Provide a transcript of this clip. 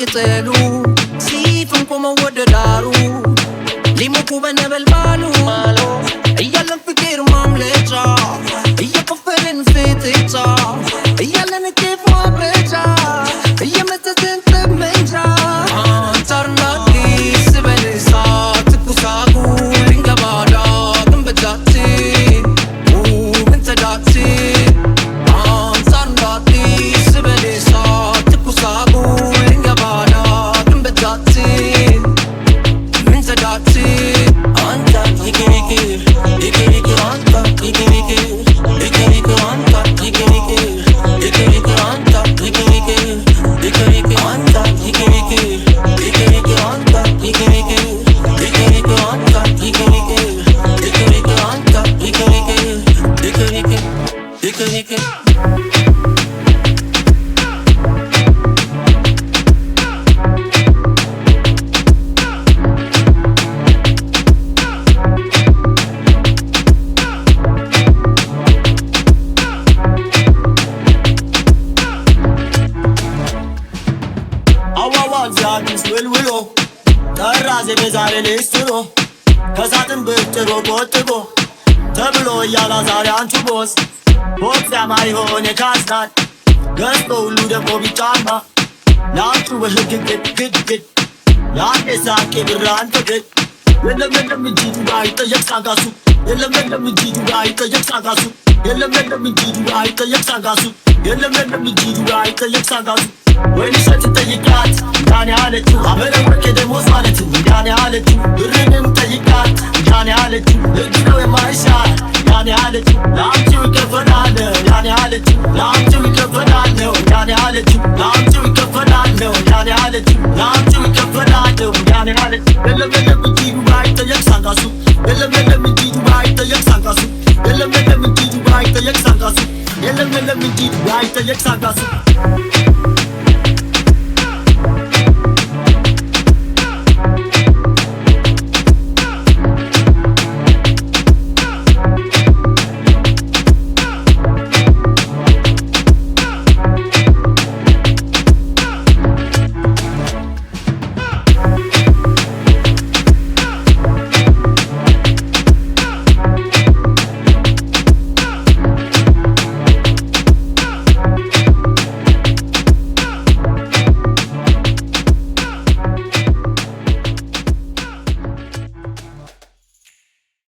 ቅጠሉ ሲፍም ቆመው ወደ ዳሩ ሊሞቁ በነበልባሉ እያለን ፍቅር ማምለጫ እየቆፈርን ፍጥጫ እያለን ኬፍ ማብረጃ እየመተትን ጠመንጃ አንተርና ሊስ በንሳ ትኩሳቁ ድንገባዳ ግንበጃችን ምን ተዳችን አንተርና ሊስ በንሳ ትኩሳቁ ድንገባዳ ግንበጃችን ምን ተዳችን አንተ ይገሪክ ይገሪክ አንተ ይገሪክ ይገሪክ አንተ ይገሪክ ይገሪክ አንተ ይገሪክ ይገሪክ አንተ ይገሪክ ይገሪክ አንተ ይገሪክ ይገሪክ አንተ ይገሪክ ይገሪክ አንተ ይገሪክ ይገሪክ ይገሪክ ዛዲስ ውልውሎ ጠራዜ በዛሬ ሌስትሮ ከሳጥን ብትሮ ቆጥቦ ተብሎ እያላ ዛሬ አንቹ ቦስ ቦት ያማሪ ሆነ ካስናት ገዝቶ ሁሉ ደግሞ ቢጫማ ለአንቹ በህግ ግድ ያኔ ሳቄ ብራን ፍቅድ የለም እንጂ ዱባይ ጠየቅ ሳጋሱ የለም እንጂ ዱባይ ጠየቅ ሳጋሱ የለም እንጂ ዱባይ ጠየቅ ሳጋሱ የለም እንጂ ዱባይ ጠየቅ ሳጋሱ ወይ ልሰት ጠይቃት እንዳኔ አለችው አበለወርቅ ደሞዝ ማለት እንዳኔ አለችው ብርንም ጠይቃት እንዳኔ አለችው እጅ ነው የማይሻል እንዳኔ አለችው ለአንቺው ይከፈላል እንዳኔ አለችው ለአንቺው ይከፈላል እንዳኔ አለችው ለአንቺው ይከፈላል እንዳኔ አለችው ለአንቺው ይከፈላል እንዳኔ አለችው የለም እንጂ ዱባይ ጠየቅ ሳጋሱ የለም እንጂ ዱባይ ጠየቅ ሳጋሱ የለም እንጂ ዱባይ ጠየቅ ሳጋሱ የለም እንጂ ዱባይ ጠየቅ ሳጋሱ